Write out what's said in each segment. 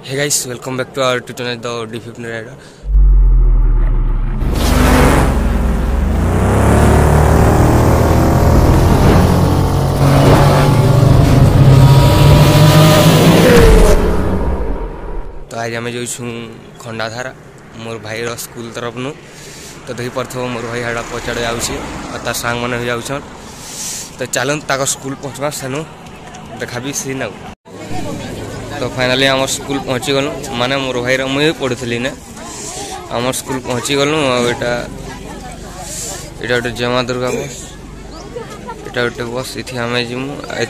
Hey guys, welcome back to our tutorial, the D15 Rider. तो आज आम जो खंडाधारा मोर भाई स्कूल तरफ नु तो देखी पड़ो मोर भाई हाड़ा पचाड़े आर सांग मैंने जाऊन तो चलन तक स्कूल पहुँचवा सेनु देखा सी ना। तो फाइनाली आम स्कूल पहुँची गलु माने मोर भाई मुझे पढ़ुली ना आम स्कूल पहुँची गलु आटा गोटे जमा दुर्गा बस यहाँ गोटे बस इति आम जीमु ये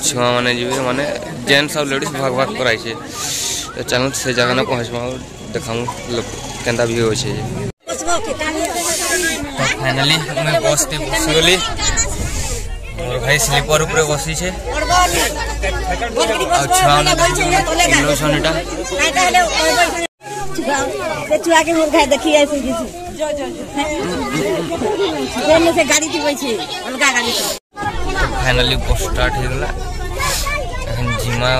छुआ मैंने जी माने जेन्ट्स और लेडीज भाग भाग कराई तो चलो से जगह ना पहुँचवा देखा केन्ता व्यू अच्छे। तो फाइनाली मैं बस टे बसीगली मोर भाई स्लीपर ऊपर बसी छे फाइनाली बस स्टार्ट हो गला जिमा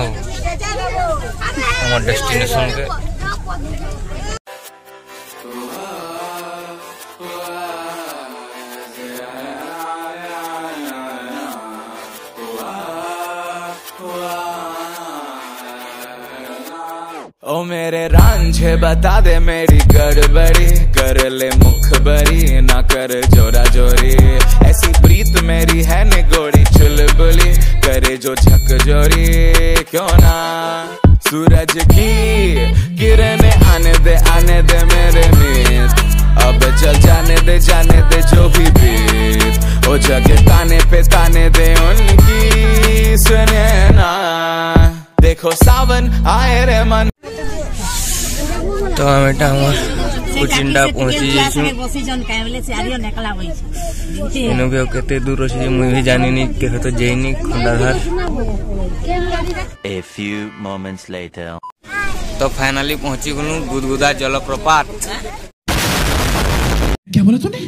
हमार डेस्टिनेशन के। ओ मेरे रांझे बता दे मेरी गड़बड़ी कर ले मुखबरी ना कर जोरा जोरी ऐसी प्रीत मेरी है निगोड़ी चुलबुली करे जो झकझोरी क्यों ना सूरज की किरणें आने दे मेरे मीत अब चल जाने दे जो भी बीत ओ जगह ताने दे उनकी सुने ना देखो सावन आए रे मन। तो बेटा कुचिंडा पहुंची केते दूर अच्छे मुझे भी जानी नहीं के तो जैनी Khandadhar. A few moments later. तो फाइनली पहुंची गलु गुदगुदा जलप्रपात। क्या बोला तूने?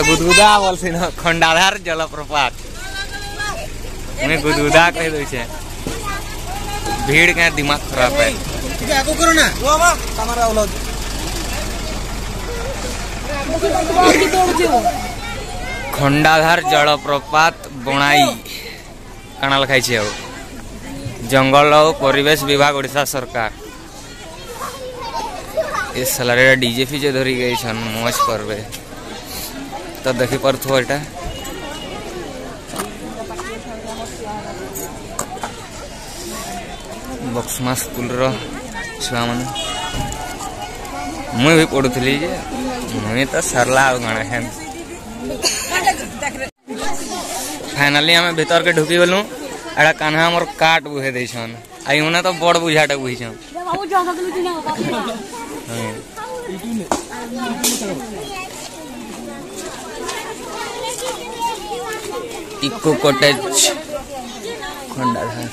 गुदगुदा बोलसी न खंडाधार जलप्रपात मैं गुदगुदा कह दे छे भीड़ के दिमाग खराब है। खंडाधार जलप्रपात बनाई काना लिखाई छे जंगल और परिवेश विभाग ओडिशा सरकार ये सलारे डीजे फीजे धरी गई छन मौज करबे तो देखी पड़थो एटा बक्समा स्कूल रो छुआ मैंने मुझे भी पढ़ुली मुझे तो सरला गाना है। फाइनाली आम भीतर के ढुकी गलु एड़ा कान्हा मोर काट बुहे दे आई उन्हें तो बड़ बुझाटे बुझी इको कॉटेज खंडाधार।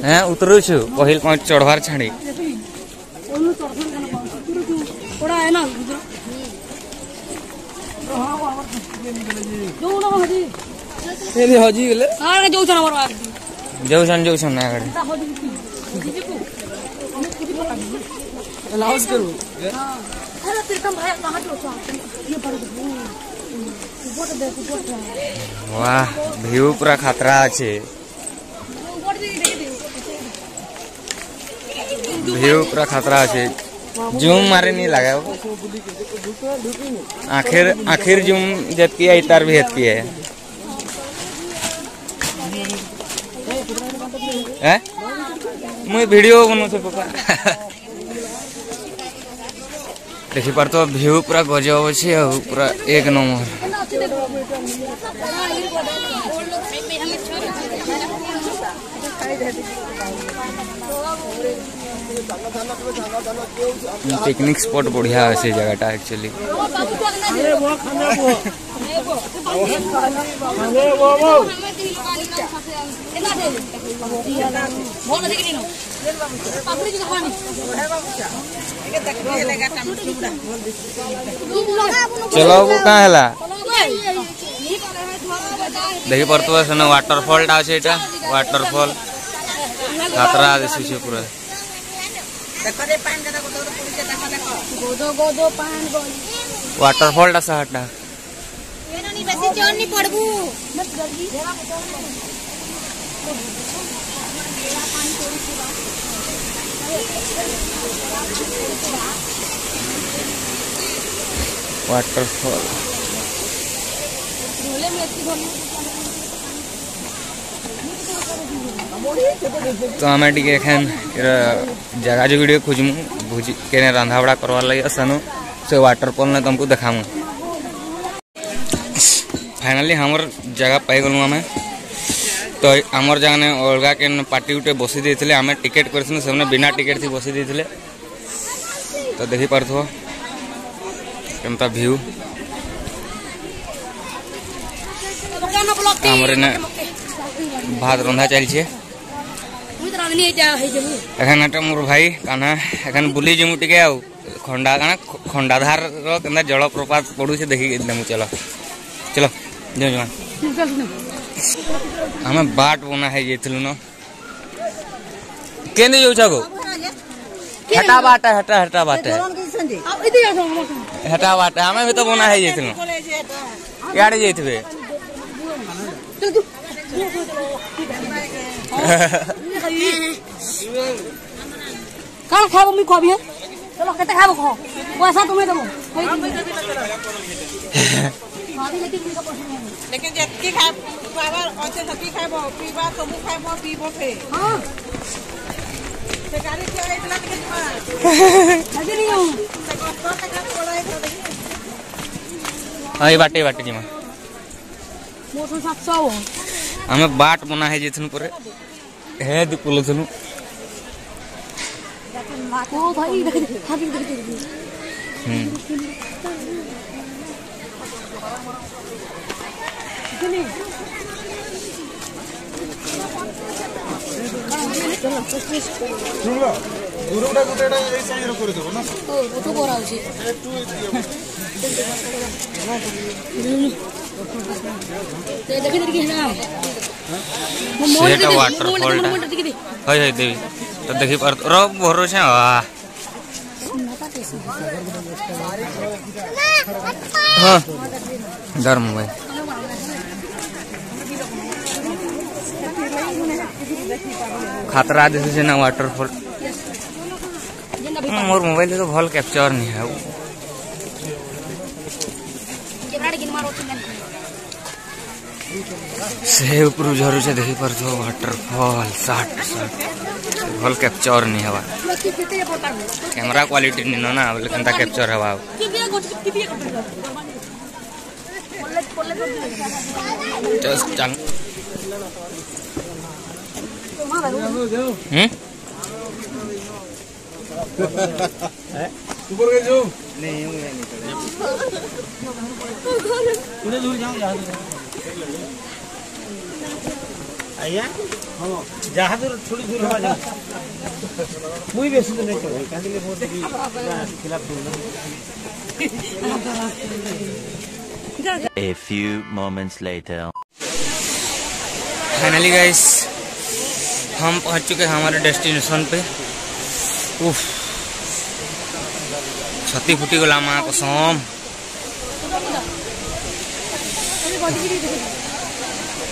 हाँ उतरू छु पहिल पाँच चढ़वार छाड़ी जाऊन ना गाड़ी वाह व्यू पूरा खतरा अच्छे व्यू पूरा खतरा अच्छे जूम मारे नहीं लगा आखिर जूम जतकी है तार भी हतकी है मुझे वीडियो बनू थे पापा देखी पार तो व्यू पूरा गजब अच्छे पूरा एक नंबर। पिकनिक स्पॉट बढ़िया है से जगह एक्चुअली। चलो वो कहाँ है देखी पड़ता है वाटरफॉल टा अच्छे वाटरफॉल खतरा दिशे पूरा वाटरफॉल टा सहटा वाटरफॉल तो आम टे जगह जुगड़े खोजमु भोजी के रंधा बड़ा करवार लगे सानो से वाटरफॉल ने तुमको देखामु। फाइनली हमर जगह पाई गलु आम तो आमर जगह ने अलगा के पार्टी उठे बसी देते आम टिकेट कर बिना टिकेट थी बसी देते तो देखी पार्थ केमता व्यू आमर इन्हें भात रंधा चलछे एखन एटा मोर भाई कान्हा एखन बुली जिमु टिके खंडा काना खंडाधार रो जलप्रपात पड़ू से देखी देमु। चलो चलो जो हमें बाट बना है जेथलु न केने जो छगो हटा बाट हटा बाट हटा बाट हमें भी तो बना है जेथलु यार जेथबे कौन खाबो मी खाबी चलो केते खाबो खो पैसा तुम्हें देबो लेकिन जत्ती खाब बाबा ओते सकी खाबो पीबा तुम खाबो पीबो फे हां ते गाड़ी के इतना के हजे नहीं हूं ते कष्ट का पड़ा है हां ये बाटे बाटे जी मां मोटो 700 हमें बाट बना है जेथन पर है दिपुल थनु ओ भाई देख खाबी देख सुनला गुरुडा गुटेडा ए साइज रो कर देबो ना ओ तो बोरा होची ते देख देखि ना सेटा वाटरफॉल हाय हाय देवी तो देखि पर रो भरोसा वाह हां धर्म भाई खतरा दिसे ना वाटरफॉल मोर मोबाइल तो भल कैप्चर नहीं है से ऊपर झरू से देखी पर तो वाटरफॉल साट भल कैप्चर नहीं हवा कैमरा क्वालिटी नहीं ना लेकिन ता कैप्चर हवा जस्ट चल ऊपर गए जो नहीं उधर दूर जाओ जहां आया हां जहां दूर थोड़ी दूर हवा जा मुई बेसी तो नहीं चले काहे ले मोर भी खिलाफ दूर A few moments later. Finally guys हम पहुंच चुके हैं हमारे डेस्टिनेशन पे। उफ छती फुटी गला माँ कसम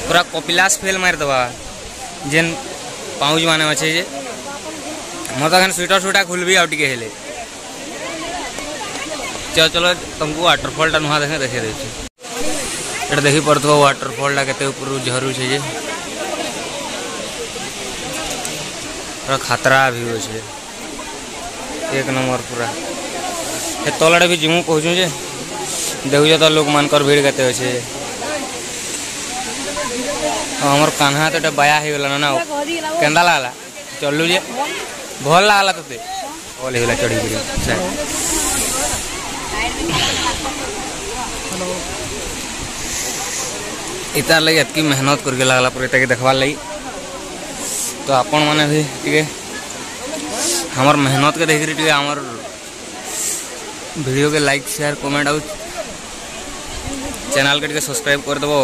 पूरा कपिलास फेल मार दबा जेन पाउज माने अच्छे जे मत स्वेटर सुटा खुलबी आउ टिके हेले चलो चलो तुमको वाटरफॉल टा नुहा देखे देखे देछे एटा देखि पड़तो वाटरफॉल टा केते ऊपर झरू छे जे पूरा खतरा व्यू छे एक नंबर पूरा तल आड़े भी जिमु कहूँ जे देखुच तो लोक मानकर भीड़ केते अच्छे हमर कान्हा तो बाया हो गला ना केंदा लागला चलू जे भल लागला तोते भल हो गला चढ़ी इतार लगी एतकी मेहनत करके लागला पर इता के देखवार लगी तो आपण माने भी टिके हमर मेहनत के देख टिके हमर वीडियो के लाइक शेयर कमेंट आउ चैनल के टिके सब्सक्राइब कर देबो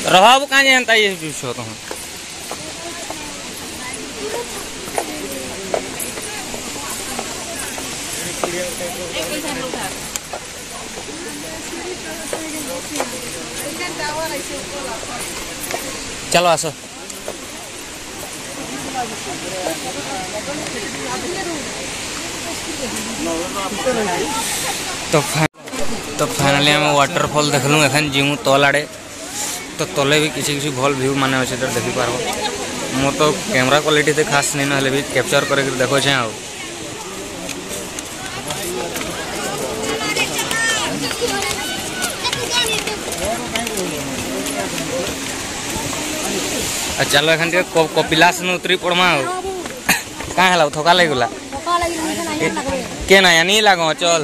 रहाब कहाँ जानता ये पूछो तो चलो आसो तो फाइनली आम वाटरफॉल देखलु एखन जीमु तल आड़े तो तले भी किसी किसी भल व्यू माने अच्छे तो देखी पार्ब मो तो कैमरा क्वालिटी तो खास नहीं ना भी कैप्चर करके देखो छे आ चलो एखन कपिलास न उतरी पड़मा कहाँ है थका लगला के ना नहीं लागो चल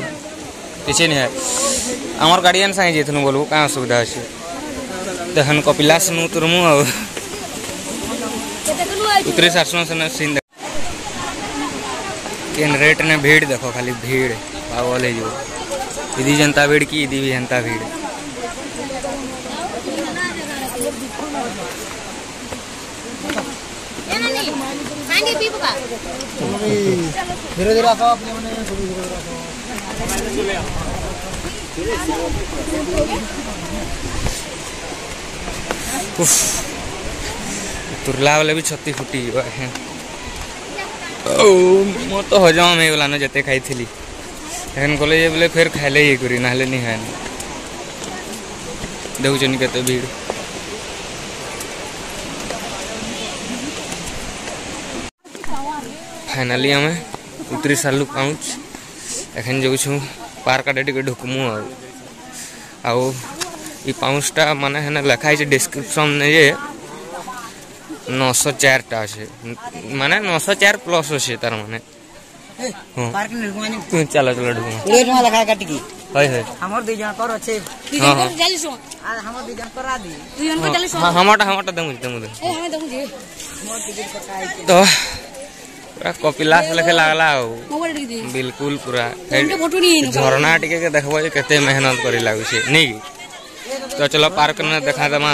किसी नहीं है आमर गार्डियन सागे जेथनु बोलू कहाँ असुविधा अच्छे तहन कपिलास न उतरमु उतरी सारसों से सीन केन रेट ने भीड़ देखो खाली भीड़ पागल है जो इदी जनता भीड़ की इदी भी जनता भीड़ धीरे धीरे आसो अपने मने तुरला वाले भी छत्ती फुटी मो तो हजम हो गला ना जते खाई थी एखन कले बोले फिर खाइले ये करी ना नहीं है देखुन केते भीड़ फाइनली आम उतरी सारू पाँच एखन जाऊँ पार्क आड़े टे ढुकमु आउ पाँचटा माने है लिखाई डिस्क्रिप्शन ने ये 904 टा अच्छे माने 904 प्लस अच्छे तार माने चलो चलो ढुकमु हमर दे जन कर अच्छे हमर दे जन करा दी हमटा दमु तो कपिलास लेखे लागला बिल्कुल पूरा झरना टिके के देखबो जे केते मेहनत करी लागु छे नहीं तो चलो पार्क ने देखा दमा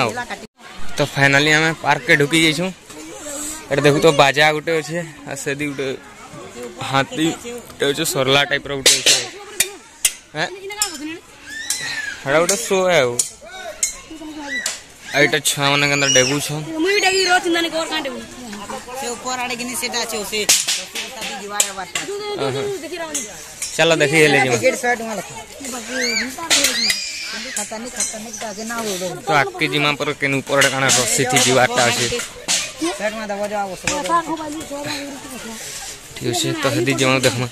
तो फाइनली हमें पार्क के ढुकी जाइछू एट देखु तो बाजा गुटे अच्छे आ सेदी गुटे हाथी गुटे अच्छे सरला टाइप रो गुटे अच्छे हैं हड़ा गुटे शो है आइटा छा माने के अंदर डेगु छ मुई डेगी रो चिंता ने कोर कांटे से ऊपर आड़े गिनी सेटा छे ओसे शादी जीवारे बात देखि रावनी चलो देखि ले जी टिकट 100 टका लखा खतरनी ताजे ना हो तो आके जिमा पर केन ऊपर काना रस्सी थी जीवाटा अछि सेट में दबो जाओ ठीक है तो हदी जमा देखमा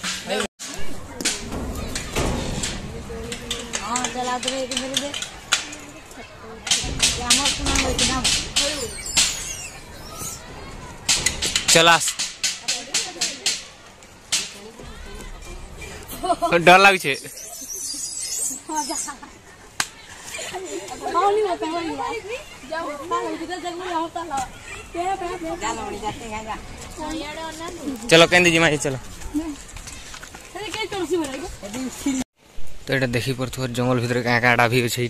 हां चला दे एक मेरे दे हमर सुना होय कि ना चलास डर लाग छे चलो कहते जी माई चलो तो ये देखी पर थोड़ा जंगल भितर क्या क्या भी अच्छे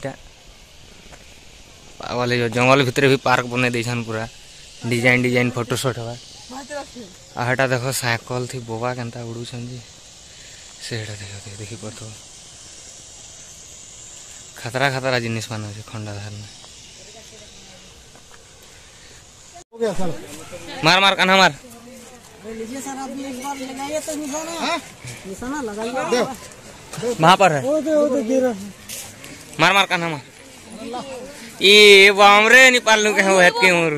पागल जो जंगल भितर भी पार्क बन देछन पूरा डिजाइन डिजाइन फोटोशॉट हवा आटा देखो साइकिल थी बोबा केनता उड़ुछन जी सेटा देखो देखी पर तो खतरा खतरा जिनिस मान खंडाधार में मार मार कान्हा मार वहां पर है मार मार कान्हा मार ये बामरे नहीं पालू के हो हेत के उमर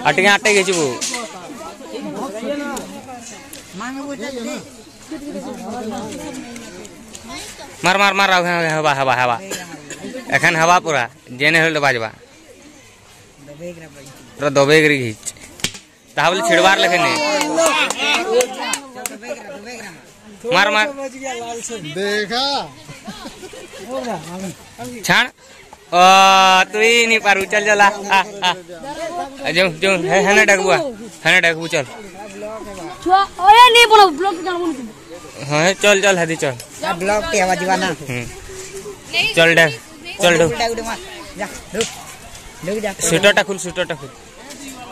आटे आटे के चुबो मार मार मार हवा हवा हवा एखन हवा पूरा जेने होल बाजबा पूरा दबेगरी घीच ताहले छिड़वार लेखने मार मार देखा छाण ओ तू ही नहीं पारू चल चला जो जो है ना डगबू चल छुआ ओए नहीं बोलो ब्लॉग कर बोल हां चल चल हदी चल ब्लॉग के आवाज वाला चल डग चल डग जा डग जा स्वेटर खुल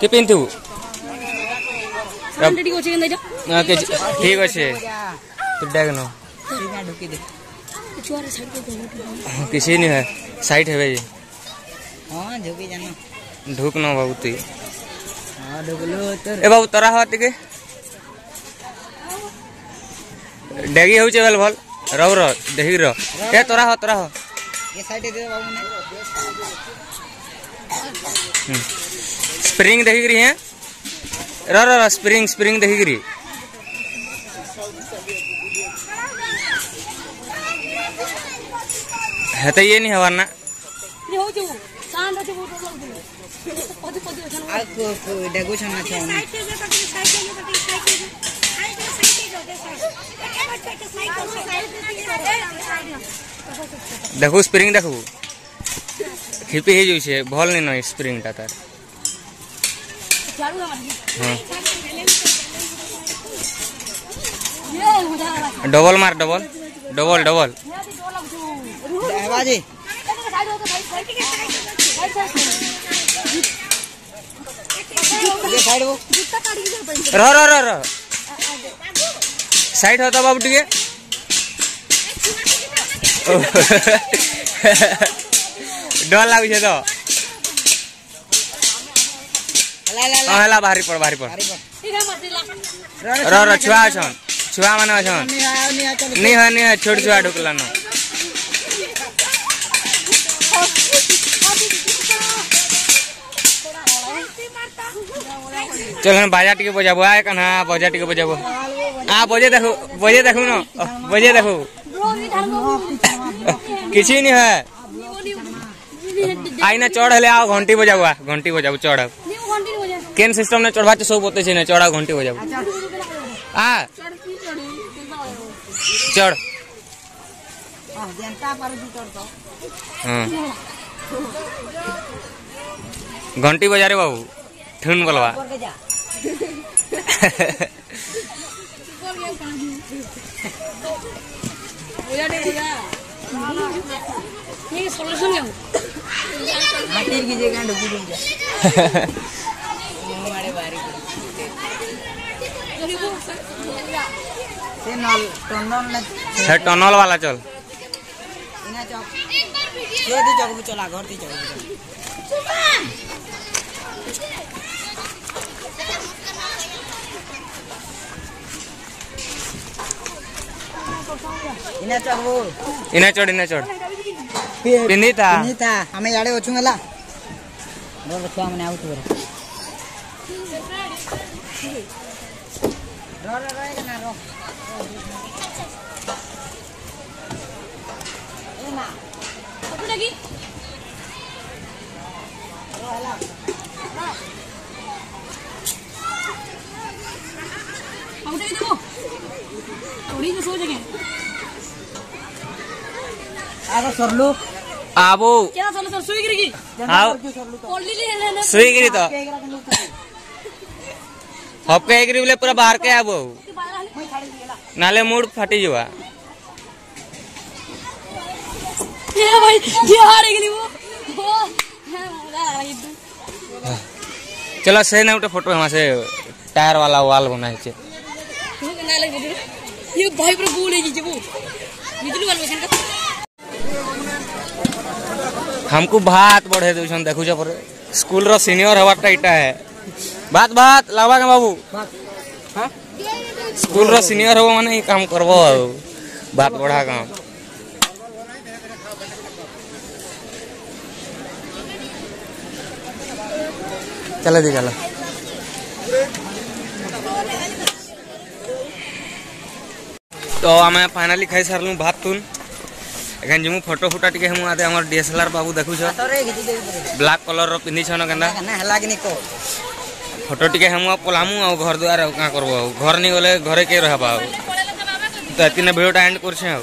के पिंतु रेडी को चेंज दे जा ठीक আছে तू डग नो ढुकी दे छुआ रे साइड पे किसी नहीं है साइड है भाई हां ढुकी जाना ढुक न बाबू तू हां ढुकलो तो ए बाबू तोरा होत के डेगी होचे भल भल रह रह देही रह ए तोरा हो ये साइड दे बाबू ने स्प्रिंग देखी गरी है रह स्प्रिंग देखी गरी है तो ये नहीं हवा ना नहीं हो जो शांत हो बहुत पदी आ को डेगू छना छ देखो स्प्रिंग देखो खिपी हे जो छे भल नहीं न स्प्रिंग ता तार चालू है हां ये हो जा डबल मार डबल आवाज साइड वो रह साइड होता बाबू टिके डर लागू छे तो हला बाहरी पड़ ठीक है मत रह छुआ माने अछन नहीं है छोट छुआ ढुकला न चल हम बाजा टिके बजाबो आए कन्हा बाजा टिके बजाबो आ बजे देखो न बजे देखो किसी नहीं है आई ना चढ़ ले आओ घंटी बजाबो चढ़ केन सिस्टम ने चढ़वा सब बोते छे ने चढ़ा घंटी बजाबो आ चढ़ हां घंटी बजा रे बाबू ठुन बोलवा ये सॉल्यूशन है हाथीर की जगह ढुकी दे जा मारे बारी से नल टनल वाला चल इना चौक ये दी चौक चला घर दी चौक इना चढ़ पिंदी था हमें याडे ओछुंगला बोल रखा हमने आउट रे रो ना रो ए ना तो लगी रो हला आउट के देखो थोड़ी जो सो जगह आरो सरलू आबो क्या चलो सर सुई गिरी आओ ओनली ले सुई गिरी तो हपके एग्री बोले पूरा बाहर के आबो नाले मूड फाटी जवा ये भाई ये हार गई वो है मजा आ रही चलो से ना उठे फोटो हमारे से टायर वाला वाल बना है तू ना ले ये भाई पर गोल है जी वो निकलू वाला मशीन का हमको भात बढ़े दूसन देखु छ पर स्कूल रो सीनियर हवाटा इटा है भात भात लावा के बाबू हां स्कूल रो सीनियर हो माने ई काम करबो भात बढ़ा काम चला दी चला तो आमे फाइनली खाई सारलु भात तुन एखन जिमु फोटो फुटा टिके हम आते हमर डीएसएलआर बाबू देखु छ ब्लैक कलर रो पिन्नी छन केंदा ना हला कि निको फोटो टिके हम पलामु आ घर द्वार का करबो घर नि गले घरे के रहबा तो एतिने वीडियो एंड करछे।